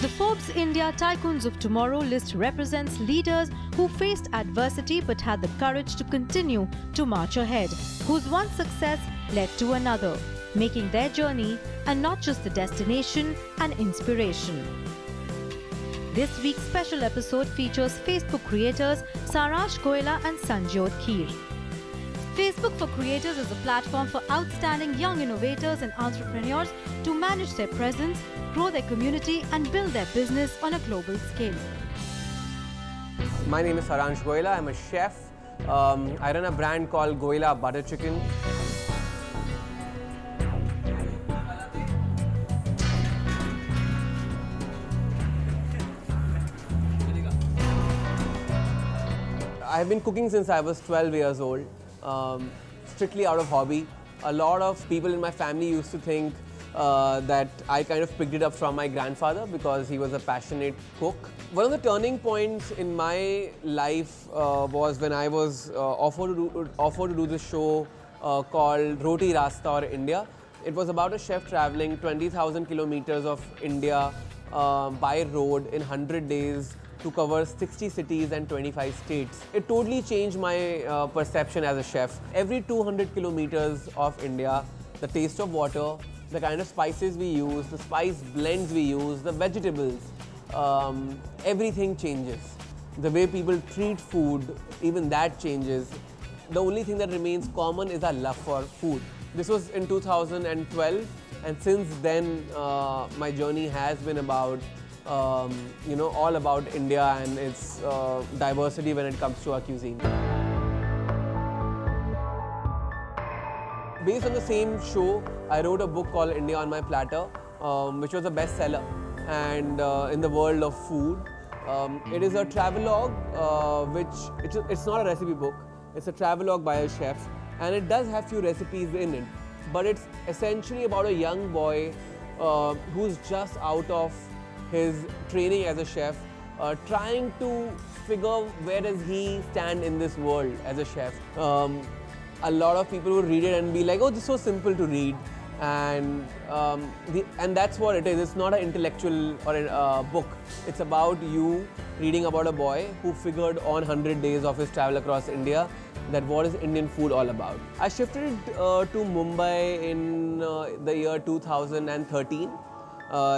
The Forbes India Tycoons of Tomorrow list represents leaders who faced adversity but had the courage to continue to march ahead, whose one success led to another, making their journey and not just the destination an inspiration. This week's special episode features Facebook creators Saransh Goila and Sanjot Kheer. Facebook for Creators is a platform for outstanding young innovators and entrepreneurs to manage their presence, grow their community and build their business on a global scale. My name is Saransh Goila. I'm a chef. I run a brand called Golla Butter Chicken. I've been cooking since I was 12 years old, strictly out of hobby. A lot of people in my family used to think that I kind of picked it up from my grandfather because he was a passionate cook. One of the turning points in my life was when I was offered to do this show called Roti Rasta or India. It was about a chef traveling 20,000 kilometers of India by road in 100 days to cover 60 cities and 25 states. It totally changed my perception as a chef. Every 200 kilometers of India, the taste of water, the kind of spices we use, the spice blends we use, the vegetables, everything changes. The way people treat food, even that changes. The only thing that remains common is our love for food. This was in 2012, and since then my journey has been about all about India and its diversity when it comes to our cuisine. Based on the same show, I wrote a book called India on My Platter, which was a bestseller and in the world of food. It is a travelogue, it's not a recipe book, it's a travelogue by a chef, and it does have few recipes in it, but it's essentially about a young boy who's just out of his training as a chef, trying to figure where does he stand in this world as a chef. A lot of people would read it and be like, oh, this is so simple to read, and that's what it is. It's not an intellectual or a book. It's about you reading about a boy who figured on 100 days of his travel across India that what is Indian food all about. I shifted to Mumbai in the year 2013.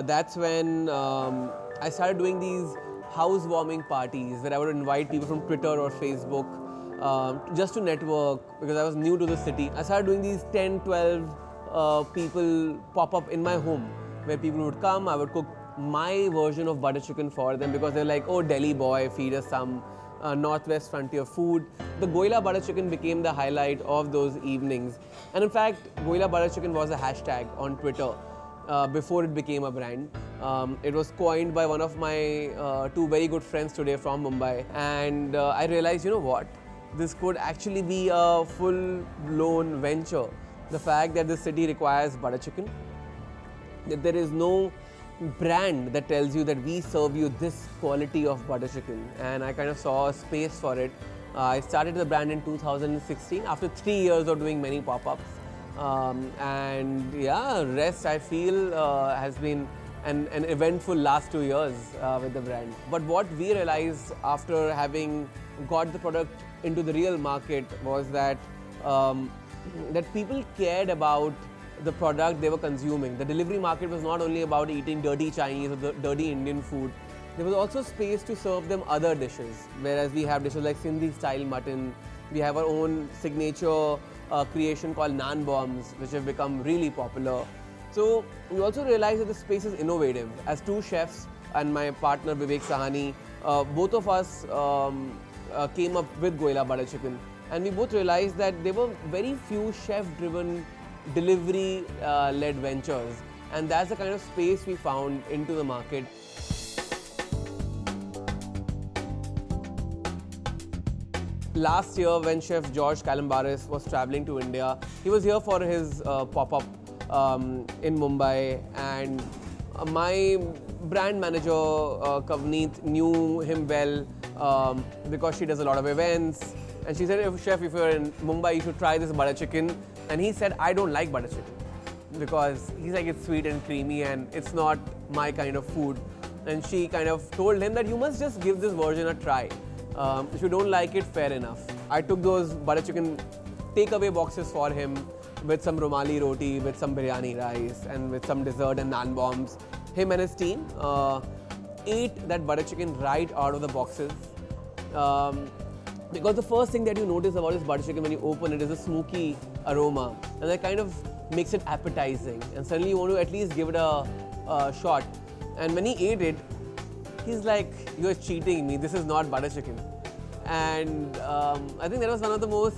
That's when I started doing these housewarming parties where I would invite people from Twitter or Facebook just to network because I was new to the city. I started doing these 10, 12 people pop up in my home where people would come. I would cook my version of butter chicken for them because they're like, oh, Delhi boy, feed us some Northwest frontier food. The Goila butter chicken became the highlight of those evenings. And in fact, Goila butter chicken was a hashtag on Twitter. Before it became a brand. It was coined by one of my two very good friends today from Mumbai, and I realized, you know what, this could actually be a full-blown venture. The fact that this city requires butter chicken, that there is no brand that tells you that we serve you this quality of butter chicken, and I kind of saw a space for it. I started the brand in 2016 after 3 years of doing many pop-ups. And yeah, rest I feel has been an eventful last 2 years with the brand. But what we realized after having got the product into the real market was that that people cared about the product they were consuming. The delivery market was not only about eating dirty Chinese or dirty Indian food. There was also space to serve them other dishes, whereas we have dishes like Sindhi style mutton. We have our own signature creation called Naan bombs, which have become really popular. So we also realized that the space is innovative. As two chefs and my partner Vivek Sahani, both of us came up with Goila butter chicken, and we both realized that there were very few chef-driven delivery-led ventures, and that's the kind of space we found into the market. Last year, when Chef George Calambaris was traveling to India, he was here for his pop-up in Mumbai, and my brand manager, Kavneet, knew him well because she does a lot of events. And she said, Chef, if you're in Mumbai, you should try this butter chicken. And he said, I don't like butter chicken because he's like, it's sweet and creamy and it's not my kind of food. and she kind of told him that you must just give this version a try. If you don't like it, fair enough. I took those butter chicken takeaway boxes for him with some Romali roti, with some biryani rice, and with some dessert and naan bombs. Him and his team ate that butter chicken right out of the boxes. Because the first thing that you notice about this butter chicken when you open it is a smoky aroma, and that kind of makes it appetizing, and suddenly you want to at least give it a shot. And when he ate it, he's like, "You're cheating me, this is not butter chicken." And I think that was one of the most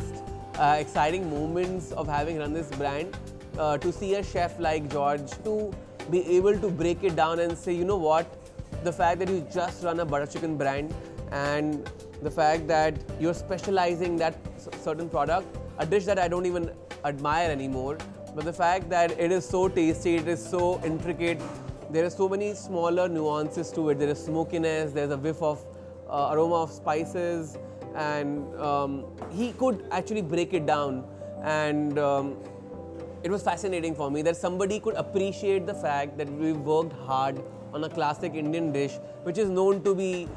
exciting moments of having run this brand, to see a chef like George to be able to break it down and say, you know what, the fact that you just run a butter chicken brand and the fact that you're specializing that certain product, a dish that I don't even admire anymore, but the fact that it is so tasty, it is so intricate, there are so many smaller nuances to it. There is smokiness, there's a whiff of aroma of spices, and he could actually break it down. And it was fascinating for me that somebody could appreciate the fact that we worked hard on a classic Indian dish which is known to be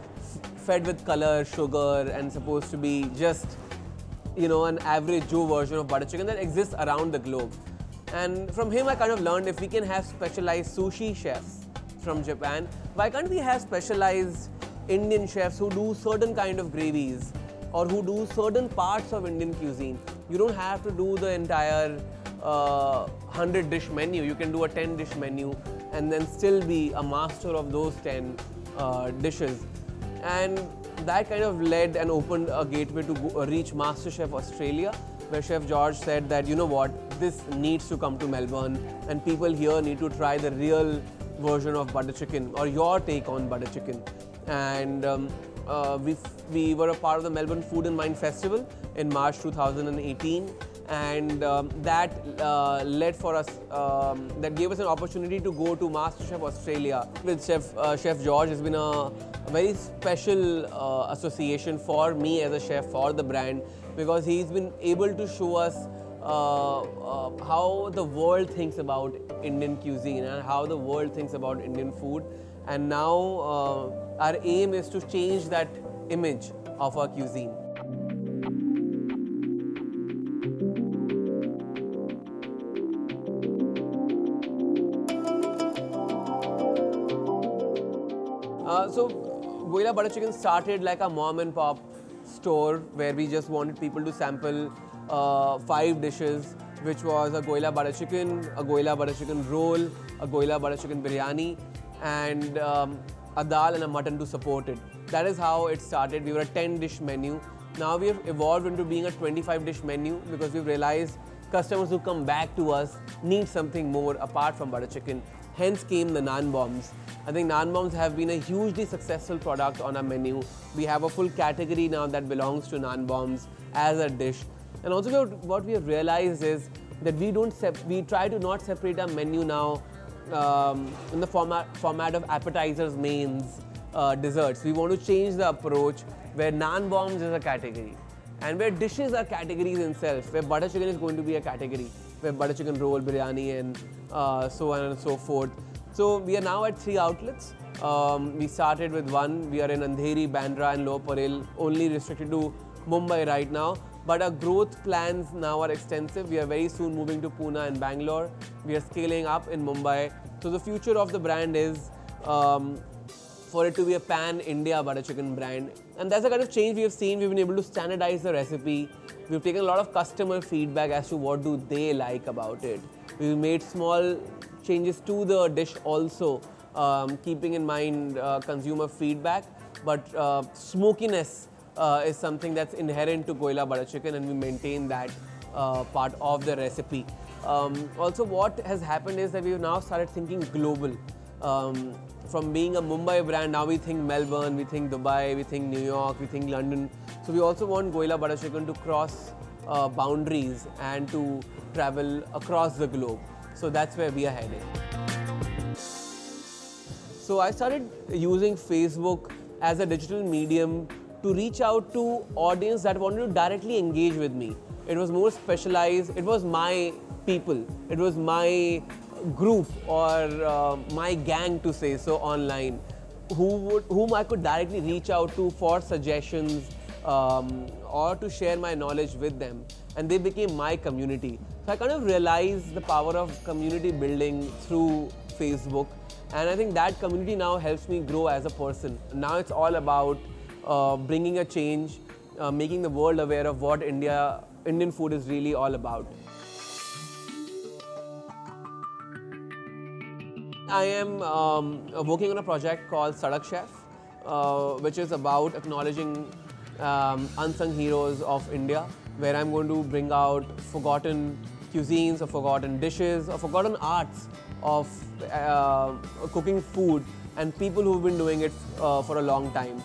fed with color, sugar, and supposed to be just, you know, an average Joe version of butter chicken that exists around the globe. And from him I kind of learned, if we can have specialized sushi chefs from Japan, why can't we have specialized Indian chefs who do certain kind of gravies or who do certain parts of Indian cuisine? You don't have to do the entire 100-dish menu. You can do a 10-dish menu and then still be a master of those 10 dishes. And that kind of led and opened a gateway to reach Masterchef Australia, where Chef George said that, you know what, this needs to come to Melbourne and people here need to try the real version of butter chicken or your take on butter chicken. And we were a part of the Melbourne Food and Wine Festival in March 2018, and that led for us, that gave us an opportunity to go to Masterchef Australia with Chef George. Has been a very special association for me as a chef for the brand, because he's been able to show us how the world thinks about Indian cuisine and how the world thinks about Indian food. And now our aim is to change that image of our cuisine. So Goila Butter Chicken started like a mom and pop store where we just wanted people to sample 5 dishes, which was a Goila Butter Chicken, a Goila Butter Chicken roll, a Goila Butter Chicken biryani, and a dal and a mutton to support it. That is how it started. We were a 10-dish menu. Now we have evolved into being a 25-dish menu because we've realized customers who come back to us need something more apart from butter chicken. Hence came the Naan bombs. I think Naan bombs have been a hugely successful product on our menu. We have a full category now that belongs to Naan bombs as a dish. And also what we have realized is that we try to not separate our menu now in the format of appetizers, mains, desserts. We want to change the approach where Naan bombs is a category and where dishes are categories themselves, where butter chicken is going to be a category, where butter chicken roll, biryani, and so on and so forth. So we are now at 3 outlets. We started with 1. We are in Andheri, Bandra and Lower Parel, only restricted to Mumbai right now. But our growth plans now are extensive. We are very soon moving to Pune and Bangalore. We are scaling up in Mumbai. So the future of the brand is for it to be a pan-India butter chicken brand. And that's the kind of change we have seen. We've been able to standardize the recipe. We've taken a lot of customer feedback as to what do they like about it. We've made small changes to the dish also, keeping in mind consumer feedback. But smokiness is something that's inherent to Goila butter chicken, and we maintain that part of the recipe. Also, what has happened is that we've now started thinking global. From being a Mumbai brand, now we think Melbourne, we think Dubai, we think New York, we think London. So we also want Goila butter chicken to cross boundaries and to travel across the globe. So that's where we are heading. So I started using Facebook as a digital medium to reach out to audience that wanted to directly engage with me. It was more specialized. It was my people. It was my group or my gang, to say so, online. whom I could directly reach out to for suggestions or to share my knowledge with them, and they became my community. So I kind of realized the power of community building through Facebook, and I think that community now helps me grow as a person. Now it's all about bringing a change, making the world aware of what Indian food is really all about. I am working on a project called Sadak Chef, which is about acknowledging unsung heroes of India, where I'm going to bring out forgotten cuisines or forgotten dishes or forgotten arts of cooking food and people who've been doing it for a long time.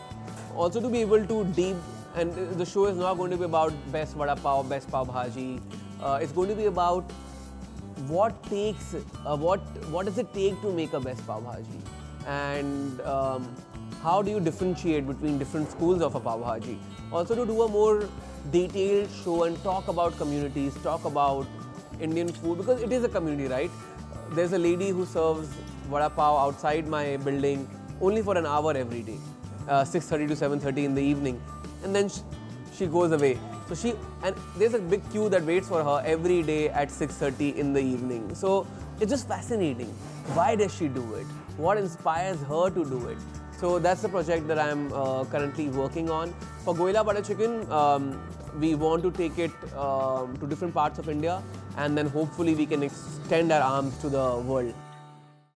Also to be able to and the show is not going to be about best vada pav, best pav bhaji. It's going to be about what does it take to make a best pav bhaji, and how do you differentiate between different schools of a pav bhaji. Also to do a more detailed show and talk about communities, talk about Indian food, because it is a community, right? There's a lady who serves vada pav outside my building only for an hour every day, 6:30 to 7:30 in the evening, and then she goes away. So there's a big queue that waits for her every day at 6:30 in the evening. So it's just fascinating. Why does she do it? What inspires her to do it? So that's the project that I'm currently working on. For Goila butter chicken, we want to take it to different parts of India, and then hopefully we can extend our arms to the world.